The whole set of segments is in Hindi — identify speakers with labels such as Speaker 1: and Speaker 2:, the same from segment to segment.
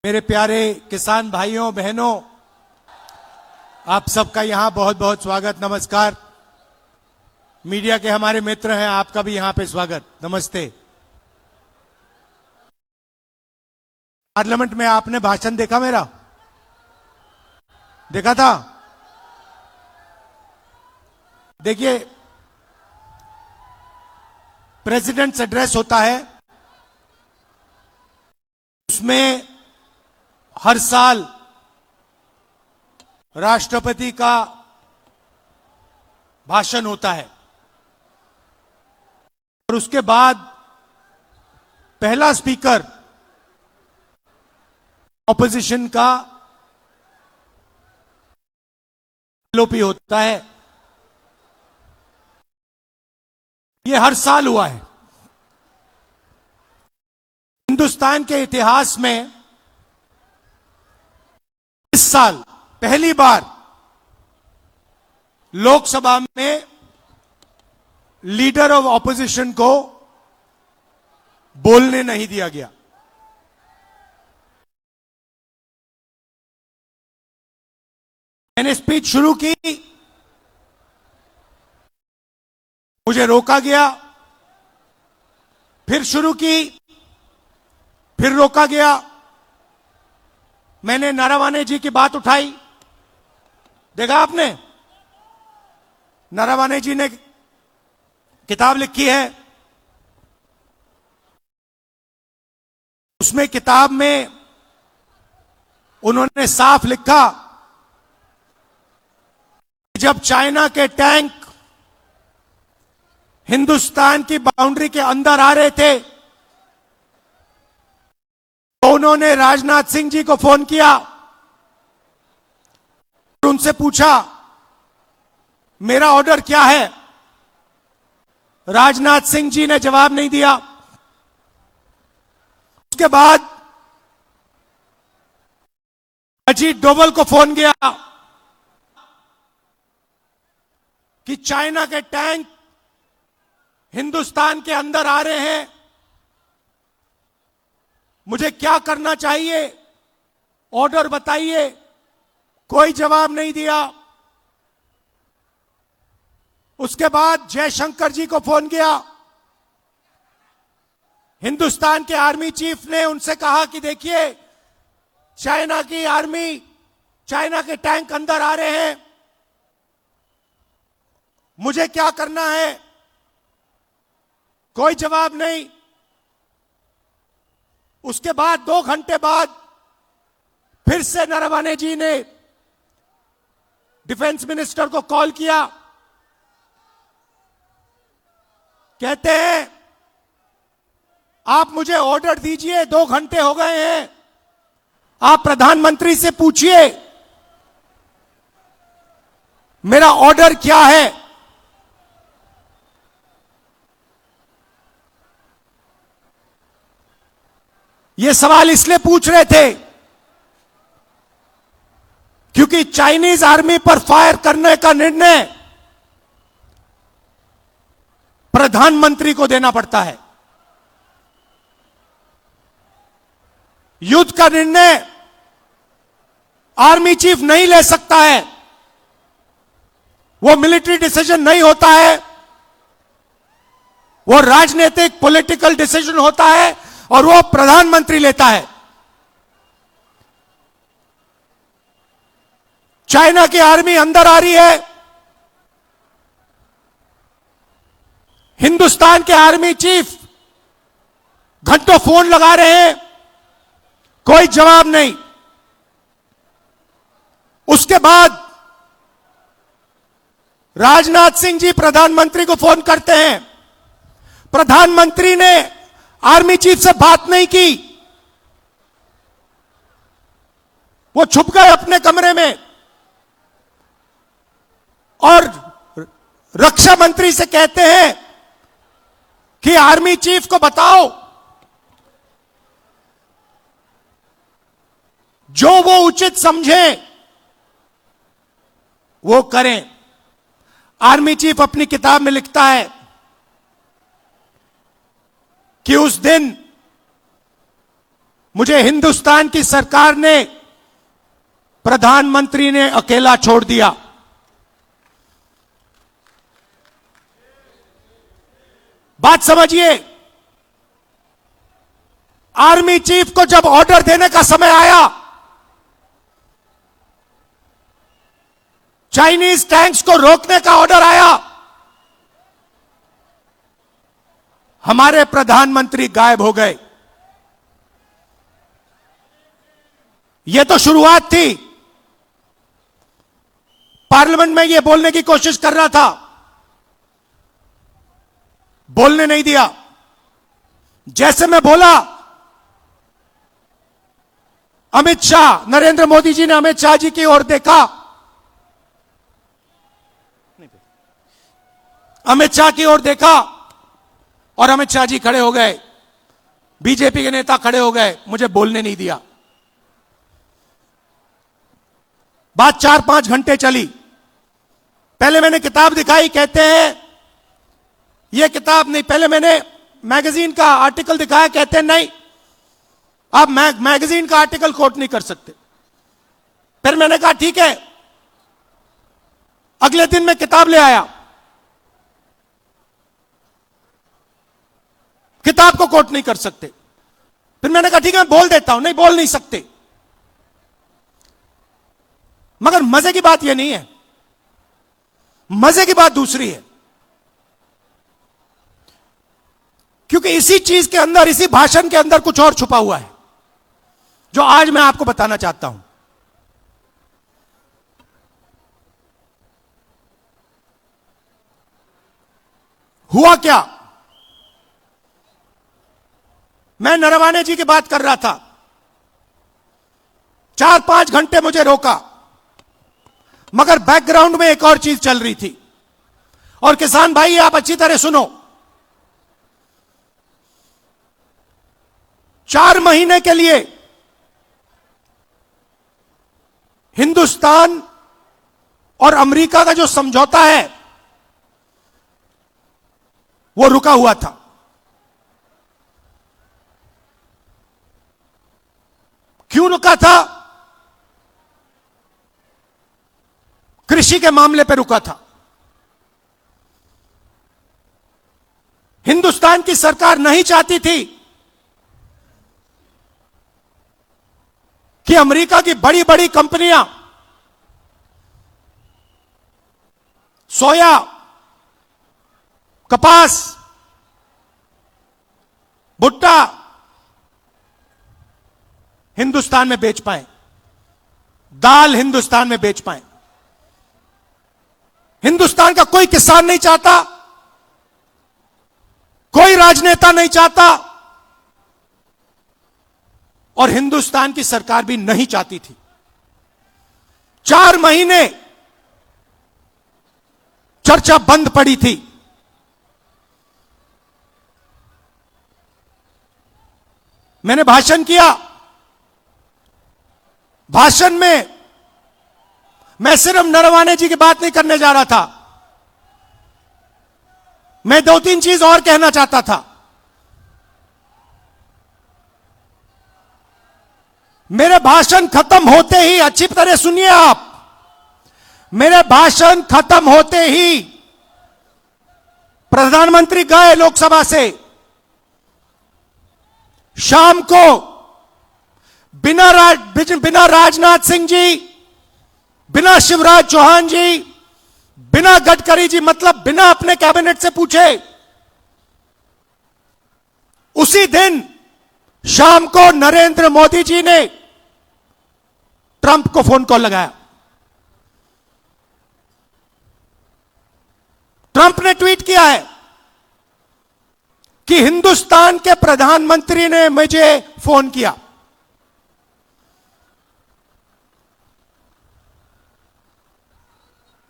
Speaker 1: मेरे प्यारे किसान भाइयों बहनों, आप सबका यहां बहुत बहुत स्वागत, नमस्कार। मीडिया के हमारे मित्र हैं, आपका भी यहां पे स्वागत, नमस्ते। पार्लियामेंट में आपने भाषण देखा मेरा? देखा था? देखिए, प्रेसिडेंट्स एड्रेस होता है, उसमें हर साल राष्ट्रपति का भाषण होता है और उसके बाद पहला स्पीकर ऑपोजिशन का एलओपी होता है। यह हर साल हुआ है। हिंदुस्तान के इतिहास में इस साल पहली बार लोकसभा में लीडर ऑफ ऑपोजिशन को बोलने नहीं दिया गया। मैंने स्पीच शुरू की, मुझे रोका गया, फिर शुरू की, फिर रोका गया। मैंने नारावाने जी की बात उठाई, देखा आपने? नारावाने जी ने किताब लिखी है, उसमें किताब में उन्होंने साफ लिखा, जब चाइना के टैंक हिंदुस्तान की बाउंड्री के अंदर आ रहे थे तो उन्होंने राजनाथ सिंह जी को फोन किया और उनसे पूछा मेरा ऑर्डर क्या है। राजनाथ सिंह जी ने जवाब नहीं दिया। उसके बाद अजीत डोभाल को फोन किया कि चाइना के टैंक हिंदुस्तान के अंदर आ रहे हैं, मुझे क्या करना चाहिए, ऑर्डर बताइए। कोई जवाब नहीं दिया। उसके बाद जयशंकर जी को फोन किया, हिंदुस्तान के आर्मी चीफ ने उनसे कहा कि देखिए चाइना की आर्मी, चाइना के टैंक अंदर आ रहे हैं, मुझे क्या करना है। कोई जवाब नहीं। उसके बाद 2 घंटे बाद फिर से नारावाने जी ने डिफेंस मिनिस्टर को कॉल किया। कहते हैं आप मुझे ऑर्डर दीजिए, 2 घंटे हो गए हैं, आप प्रधानमंत्री से पूछिए मेरा ऑर्डर क्या है। ये सवाल इसलिए पूछ रहे थे क्योंकि चाइनीज आर्मी पर फायर करने का निर्णय प्रधानमंत्री को देना पड़ता है। युद्ध का निर्णय आर्मी चीफ नहीं ले सकता है, वो मिलिट्री डिसीजन नहीं होता है, वो राजनीतिक पॉलिटिकल डिसीजन होता है और वो प्रधानमंत्री लेता है। चाइना की आर्मी अंदर आ रही है, हिंदुस्तान के आर्मी चीफ घंटों फोन लगा रहे हैं, कोई जवाब नहीं। उसके बाद राजनाथ सिंह जी प्रधानमंत्री को फोन करते हैं। प्रधानमंत्री ने आर्मी चीफ से बात नहीं की, वो छुप गए अपने कमरे में और रक्षा मंत्री से कहते हैं कि आर्मी चीफ को बताओ जो वो उचित समझे वो करें। आर्मी चीफ अपनी किताब में लिखता है कि उस दिन मुझे हिंदुस्तान की सरकार ने, प्रधानमंत्री ने अकेला छोड़ दिया। बात समझिए, आर्मी चीफ को जब ऑर्डर देने का समय आया, चाइनीज टैंक्स को रोकने का ऑर्डर आया, हमारे प्रधानमंत्री गायब हो गए। यह तो शुरुआत थी। पार्लियामेंट में यह बोलने की कोशिश कर रहा था, बोलने नहीं दिया। जैसे मैं बोला, अमित शाह, नरेंद्र मोदी जी ने अमित शाह जी की ओर देखा, अमित शाह की ओर देखा और अमित शाह जी खड़े हो गए, बीजेपी के नेता खड़े हो गए, मुझे बोलने नहीं दिया। बात 4-5 घंटे चली। पहले मैंने किताब दिखाई, कहते हैं यह किताब नहीं। पहले मैंने मैगजीन का आर्टिकल दिखाया, कहते हैं नहीं, आप मैगजीन का आर्टिकल कोट नहीं कर सकते। फिर मैंने कहा ठीक है। अगले दिन मैं किताब ले आया, किताब को कोट नहीं कर सकते। फिर मैंने कहा ठीक है, मैं बोल देता हूं। नहीं, बोल नहीं सकते। मगर मजे की बात यह नहीं है, मजे की बात दूसरी है। क्योंकि इसी चीज के अंदर, इसी भाषण के अंदर कुछ और छुपा हुआ है, जो आज मैं आपको बताना चाहता हूं। हुआ क्या? मैं नरवाने जी की बात कर रहा था। 4-5 घंटे मुझे रोका, मगर बैकग्राउंड में एक और चीज चल रही थी। और किसान भाई, आप अच्छी तरह सुनो। 4 महीने के लिए हिंदुस्तान और अमेरिका का जो समझौता है, वो रुका हुआ था। क्यों रुका था? कृषि के मामले पर रुका था। हिंदुस्तान की सरकार नहीं चाहती थी कि अमेरिका की बड़ी बड़ी कंपनियां सोया, कपास, भुट्टा हिंदुस्तान में बेच पाए, दाल हिंदुस्तान में बेच पाए। हिंदुस्तान का कोई किसान नहीं चाहता, कोई राजनेता नहीं चाहता, और हिंदुस्तान की सरकार भी नहीं चाहती थी। 4 महीने चर्चा बंद पड़ी थी। मैंने भाषण किया। भाषण में मैं सिर्फ नरवाने जी की बात नहीं करने जा रहा था, मैं 2-3 चीज और कहना चाहता था। मेरे भाषण खत्म होते ही, अच्छी तरह सुनिए आप, मेरे भाषण खत्म होते ही प्रधानमंत्री गए लोकसभा से। शाम को बिना राजनाथ सिंह जी, बिना शिवराज चौहान जी, बिना गडकरी जी, मतलब बिना अपने कैबिनेट से पूछे, उसी दिन शाम को नरेंद्र मोदी जी ने ट्रंप को फोन कॉल लगाया। ट्रंप ने ट्वीट किया है कि हिंदुस्तान के प्रधानमंत्री ने मुझे फोन किया।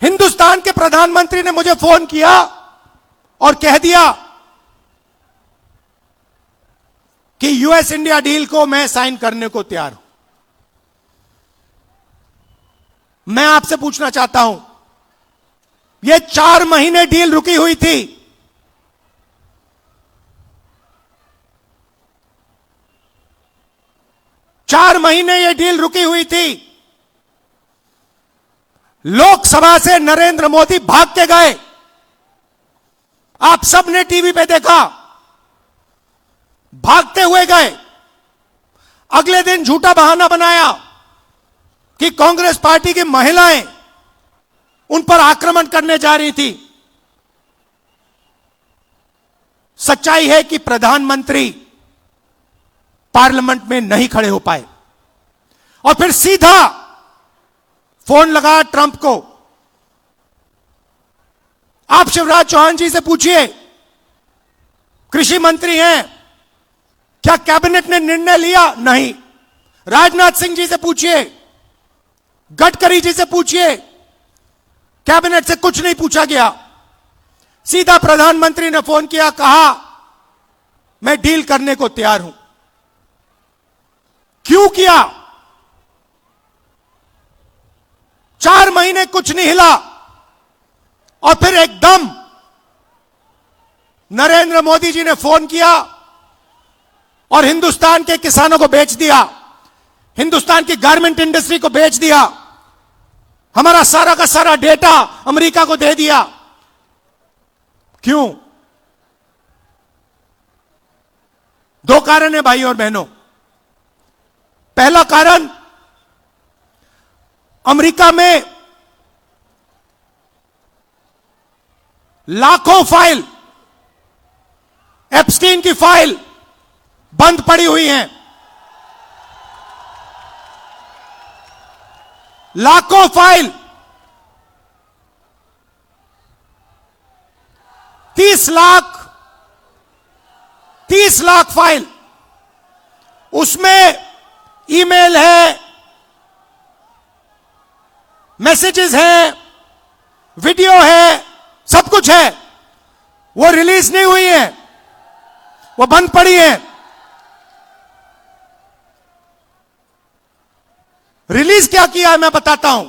Speaker 1: हिंदुस्तान के प्रधानमंत्री ने मुझे फोन किया और कह दिया कि यूएस इंडिया डील को मैं साइन करने को तैयार हूं। मैं आपसे पूछना चाहता हूं, यह 4 महीने डील रुकी हुई थी। 4 महीने यह डील रुकी हुई थी। लोकसभा से नरेंद्र मोदी भाग के गए। आप सबने टीवी पे देखा, भागते हुए गए। अगले दिन झूठा बहाना बनाया कि कांग्रेस पार्टी की महिलाएं उन पर आक्रमण करने जा रही थी। सच्चाई है कि प्रधानमंत्री पार्लियामेंट में नहीं खड़े हो पाए और फिर सीधा फोन लगा ट्रंप को। आप शिवराज चौहान जी से पूछिए, कृषि मंत्री हैं, क्या कैबिनेट ने निर्णय लिया? नहीं। राजनाथ सिंह जी से पूछिए, गडकरी जी से पूछिए, कैबिनेट से कुछ नहीं पूछा गया। सीधा प्रधानमंत्री ने फोन किया, कहा मैं डील करने को तैयार हूं। क्यों किया? 4 महीने कुछ नहीं हिला और फिर एकदम नरेंद्र मोदी जी ने फोन किया और हिंदुस्तान के किसानों को बेच दिया, हिंदुस्तान की गारमेंट इंडस्ट्री को बेच दिया, हमारा सारा का सारा डेटा अमेरिका को दे दिया। क्यों? 2 कारण है भाई और बहनों। पहला कारण, अमेरिका में लाखों फाइल, एप्स्टीन की फाइल बंद पड़ी हुई हैं। लाखों फाइल, 30 लाख फाइल, उसमें ईमेल है, मैसेजेस हैं, वीडियो है, सब कुछ है। वो रिलीज नहीं हुई है, वो बंद पड़ी है। रिलीज क्या किया है मैं बताता हूं।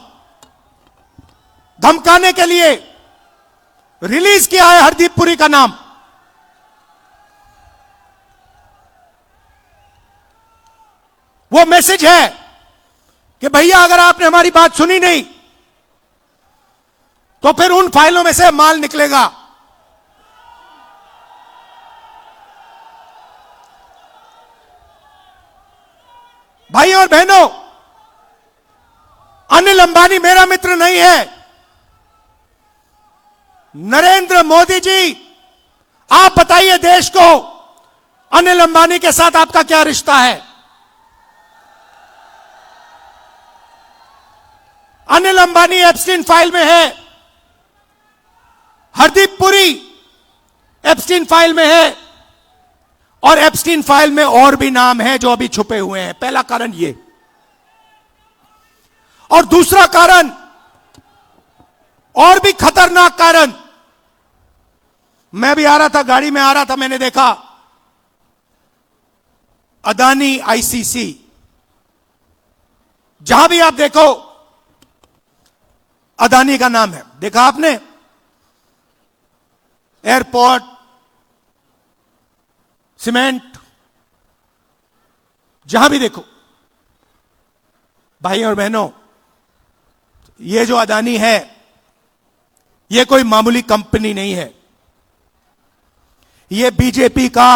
Speaker 1: धमकाने के लिए रिलीज किया है हरदीप पुरी का नाम। वो मैसेज है कि भैया अगर आपने हमारी बात सुनी नहीं तो फिर उन फाइलों में से माल निकलेगा। भाई और बहनों, अनिल अंबानी मेरा मित्र नहीं है। नरेंद्र मोदी जी, आप बताइए देश को, अनिल अंबानी के साथ आपका क्या रिश्ता है? अनिल अंबानी एप्स्टीन फाइल में है, हरदीप पुरी एप्स्टीन फाइल में है, और एप्स्टीन फाइल में और भी नाम है जो अभी छुपे हुए हैं। पहला कारण ये। और दूसरा कारण, और भी खतरनाक कारण, मैं भी आ रहा था, गाड़ी में आ रहा था, मैंने देखा अदानी आईसीसी, जहां भी आप देखो अदानी का नाम है। देखा आपने? एयरपोर्ट, सीमेंट, जहां भी देखो। भाई और बहनों, ये जो अदानी है, ये कोई मामूली कंपनी नहीं है। ये बीजेपी का,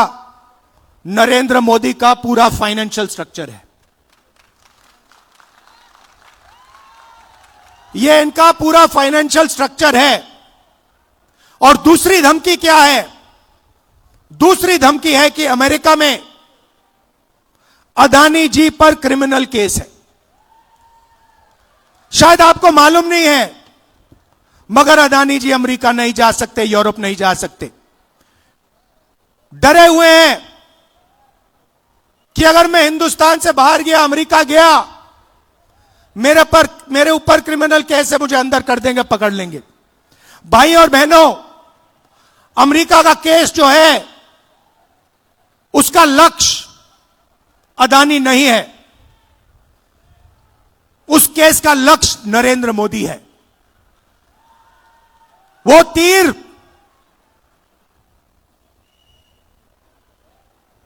Speaker 1: नरेंद्र मोदी का पूरा फाइनेंशियल स्ट्रक्चर है। ये इनका पूरा फाइनेंशियल स्ट्रक्चर है। और दूसरी धमकी क्या है? दूसरी धमकी है कि अमेरिका में अदानी जी पर क्रिमिनल केस है। शायद आपको मालूम नहीं है, मगर अदानी जी अमेरिका नहीं जा सकते, यूरोप नहीं जा सकते। डरे हुए हैं कि अगर मैं हिंदुस्तान से बाहर गया, अमेरिका गया, मेरे ऊपर क्रिमिनल केस है, मुझे अंदर कर देंगे, पकड़ लेंगे। भाई और बहनों, अमेरिका का केस जो है, उसका लक्ष्य अदानी नहीं है। उस केस का लक्ष्य नरेंद्र मोदी है। वो तीर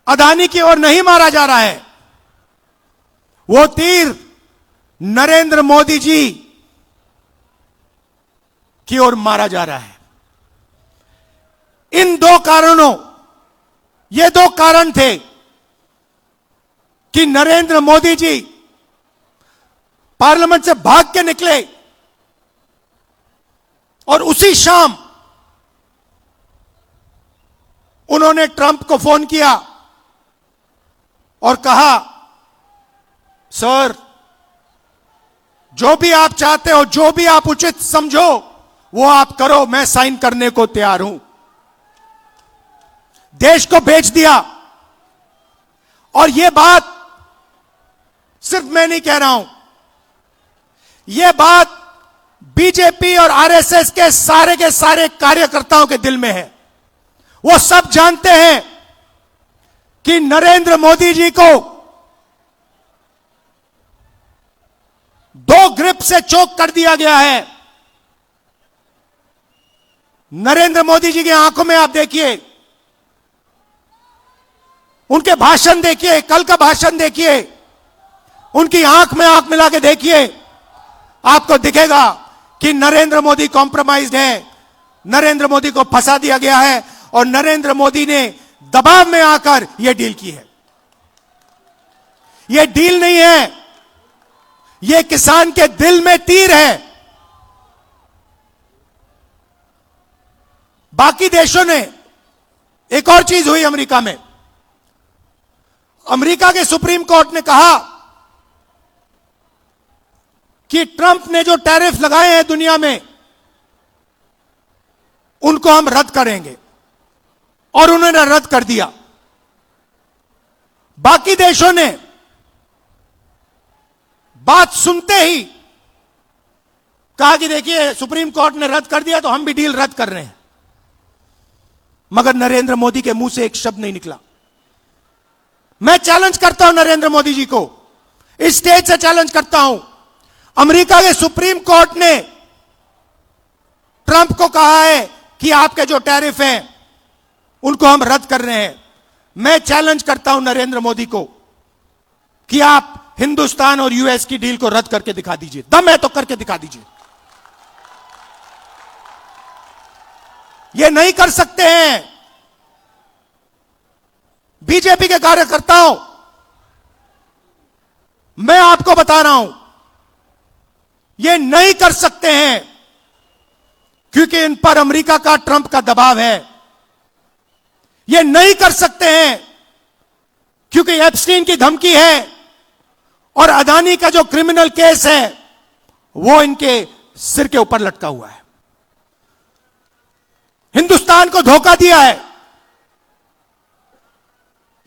Speaker 1: अदानी की ओर नहीं मारा जा रहा है, वो तीर नरेंद्र मोदी जी की ओर मारा जा रहा है। इन दो कारणों, ये दो कारण थे कि नरेंद्र मोदी जी पार्लियामेंट से भाग के निकले और उसी शाम उन्होंने ट्रंप को फोन किया और कहा, सर जो भी आप चाहते हो, जो भी आप उचित समझो वो आप करो, मैं साइन करने को तैयार हूं। देश को बेच दिया। और यह बात सिर्फ मैं नहीं कह रहा हूं, यह बात बीजेपी और आरएसएस के सारे कार्यकर्ताओं के दिल में है। वो सब जानते हैं कि नरेंद्र मोदी जी को दो ग्रिप से चोक कर दिया गया है। नरेंद्र मोदी जी की आंखों में आप देखिए, उनके भाषण देखिए, कल का भाषण देखिए, उनकी आंख में आंख मिला के देखिए, आपको दिखेगा कि नरेंद्र मोदी कॉम्प्रोमाइज्ड है, नरेंद्र मोदी को फंसा दिया गया है और नरेंद्र मोदी ने दबाव में आकर यह डील की है। यह डील नहीं है, यह किसान के दिल में तीर है। बाकी देशों ने, एक और चीज हुई अमेरिका में, अमेरिका के सुप्रीम कोर्ट ने कहा कि ट्रंप ने जो टैरिफ लगाए हैं दुनिया में, उनको हम रद्द करेंगे, और उन्होंने रद्द कर दिया। बाकी देशों ने बात सुनते ही कहा कि देखिए सुप्रीम कोर्ट ने रद्द कर दिया तो हम भी डील रद्द कर रहे हैं। मगर नरेंद्र मोदी के मुंह से एक शब्द नहीं निकला। मैं चैलेंज करता हूं नरेंद्र मोदी जी को, इस स्टेज से चैलेंज करता हूं। अमेरिका के सुप्रीम कोर्ट ने ट्रंप को कहा है कि आपके जो टैरिफ हैं उनको हम रद्द कर रहे हैं। मैं चैलेंज करता हूं नरेंद्र मोदी को कि आप हिंदुस्तान और यूएस की डील को रद्द करके दिखा दीजिए। दम है तो करके दिखा दीजिए। ये नहीं कर सकते हैं। बीजेपी के कार्यकर्ताओं, मैं आपको बता रहा हूं, ये नहीं कर सकते हैं क्योंकि इन पर अमेरिका का, ट्रंप का दबाव है। ये नहीं कर सकते हैं क्योंकि एप्स्टीन की धमकी है और अदानी का जो क्रिमिनल केस है वो इनके सिर के ऊपर लटका हुआ है। हिंदुस्तान को धोखा दिया है,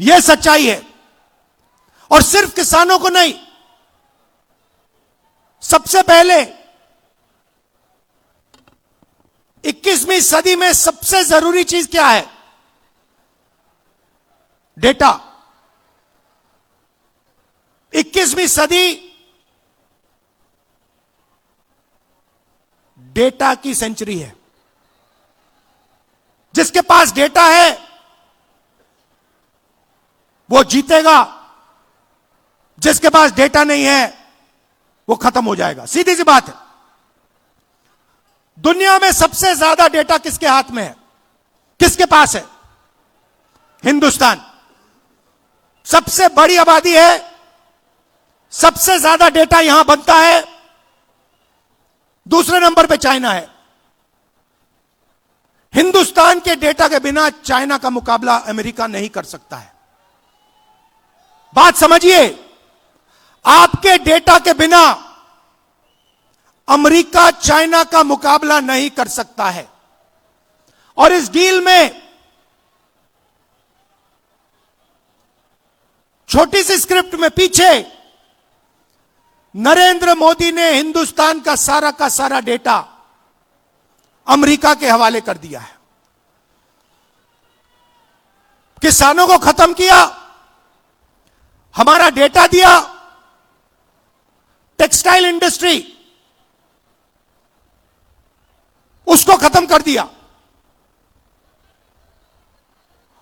Speaker 1: यह सच्चाई है। और सिर्फ किसानों को नहीं, सबसे पहले 21वीं सदी में सबसे जरूरी चीज क्या है? डेटा। 21वीं सदी डेटा की सेंचुरी है। जिसके पास डेटा है वो जीतेगा, जिसके पास डेटा नहीं है वो खत्म हो जाएगा। सीधी सी बात है। दुनिया में सबसे ज्यादा डेटा किसके हाथ में है? किसके पास है? हिंदुस्तान। सबसे बड़ी आबादी है, सबसे ज्यादा डेटा यहां बनता है। दूसरे नंबर पे चाइना है। हिंदुस्तान के डेटा के बिना चाइना का मुकाबला अमेरिका नहीं कर सकता है। बात समझिए, आपके डेटा के बिना अमेरिका चाइना का मुकाबला नहीं कर सकता है। और इस डील में छोटी सी स्क्रिप्ट में पीछे नरेंद्र मोदी ने हिंदुस्तान का सारा डेटा अमेरिका के हवाले कर दिया है। किसानों को खत्म किया, हमारा डेटा दिया, टेक्सटाइल इंडस्ट्री उसको खत्म कर दिया।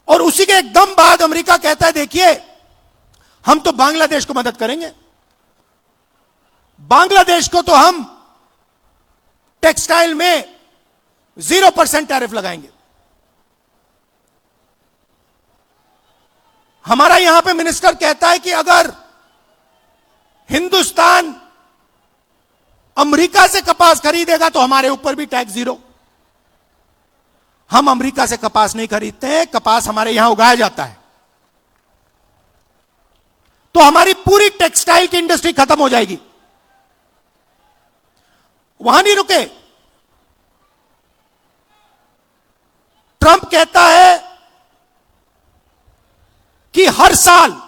Speaker 1: और उसी के एकदम बाद अमेरिका कहता है देखिए हम तो बांग्लादेश को मदद करेंगे, बांग्लादेश को तो हम टेक्सटाइल में 0% टैरिफ लगाएंगे। हमारा यहां पे मिनिस्टर कहता है कि अगर हिंदुस्तान अमेरिका से कपास खरीदेगा तो हमारे ऊपर भी टैक्स 0। हम अमेरिका से कपास नहीं खरीदते हैं, कपास हमारे यहां उगाया जाता है। तो हमारी पूरी टेक्सटाइल की इंडस्ट्री खत्म हो जाएगी। वहां नहीं रुके। ट्रंप कहता है कि हर साल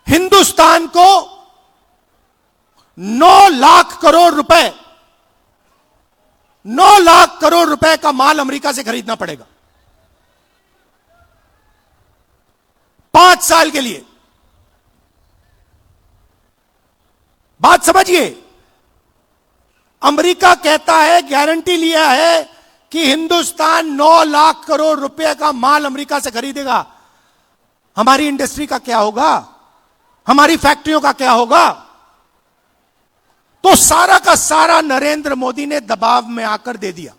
Speaker 1: हिंदुस्तान को 9 लाख करोड़ रुपए 9 लाख करोड़ रुपए का माल अमेरिका से खरीदना पड़ेगा 5 साल के लिए। बात समझिए, अमेरिका कहता है, गारंटी लिया है कि हिंदुस्तान 9 लाख करोड़ रुपए का माल अमेरिका से खरीदेगा। हमारी इंडस्ट्री का क्या होगा? हमारी फैक्ट्रियों का क्या होगा? तो सारा का सारा नरेंद्र मोदी ने दबाव में आकर दे दिया।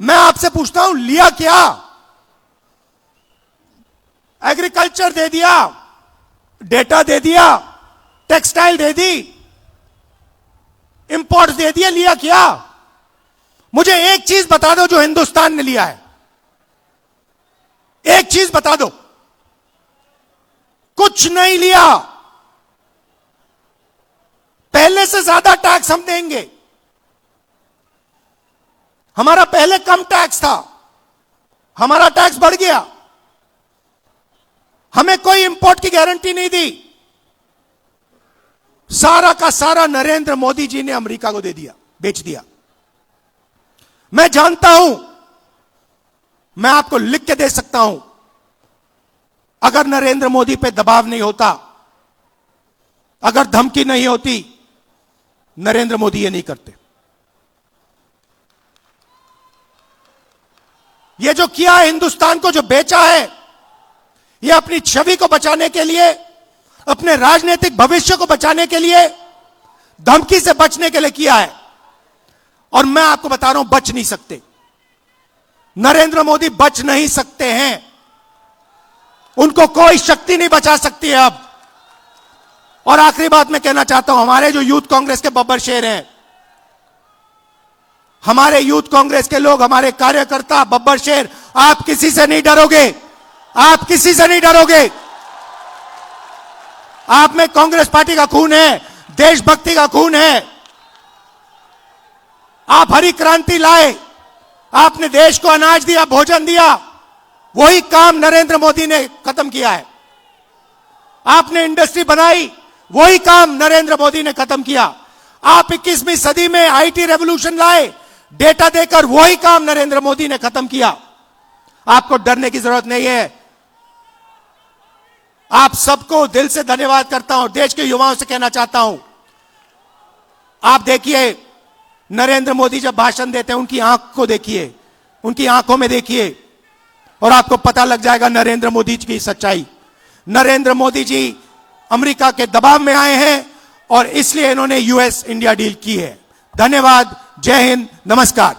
Speaker 1: मैं आपसे पूछता हूं, लिया क्या? एग्रीकल्चर दे दिया, डेटा दे दिया, टेक्सटाइल दे दी, इंपोर्ट दे दिया, लिया क्या? मुझे एक चीज बता दो जो हिंदुस्तान ने लिया है। एक चीज बता दो। कुछ नहीं लिया। पहले से ज्यादा टैक्स हम देंगे। हमारा पहले कम टैक्स था, हमारा टैक्स बढ़ गया। हमें कोई इंपोर्ट की गारंटी नहीं दी। सारा का सारा नरेंद्र मोदी जी ने अमेरिका को दे दिया, बेच दिया। मैं जानता हूं, मैं आपको लिख के दे सकता हूं, अगर नरेंद्र मोदी पे दबाव नहीं होता, अगर धमकी नहीं होती, नरेंद्र मोदी ये नहीं करते। ये जो किया है, हिंदुस्तान को जो बेचा है, ये अपनी छवि को बचाने के लिए, अपने राजनीतिक भविष्य को बचाने के लिए, धमकी से बचने के लिए किया है। और मैं आपको बता रहा हूं, बच नहीं सकते। नरेंद्र मोदी बच नहीं सकते हैं। उनको कोई शक्ति नहीं बचा सकती है अब। और आखिरी बात मैं कहना चाहता हूं, हमारे जो यूथ कांग्रेस के बब्बर शेर हैं, हमारे यूथ कांग्रेस के लोग, हमारे कार्यकर्ता बब्बर शेर, आप किसी से नहीं डरोगे। आप किसी से नहीं डरोगे। आप में कांग्रेस पार्टी का खून है, देशभक्ति का खून है। आप हरी क्रांति लाए, आपने देश को अनाज दिया, भोजन दिया। वही काम नरेंद्र मोदी ने खत्म किया है। आपने इंडस्ट्री बनाई, वही काम नरेंद्र मोदी ने खत्म किया। आप 21वीं सदी में आईटी रेवोल्यूशन लाए, डेटा देकर, वही काम नरेंद्र मोदी ने खत्म किया। आपको डरने की जरूरत नहीं है। आप सबको दिल से धन्यवाद करता हूं। देश के युवाओं से कहना चाहता हूं, आप देखिए, नरेंद्र मोदी जब भाषण देते हैं, उनकी आंख को देखिए, उनकी आंखों में देखिए, और आपको पता लग जाएगा नरेंद्र मोदी जी की सच्चाई। नरेंद्र मोदी जी अमेरिका के दबाव में आए हैं और इसलिए इन्होंने यूएस इंडिया डील की है। धन्यवाद। जय हिंद। नमस्कार।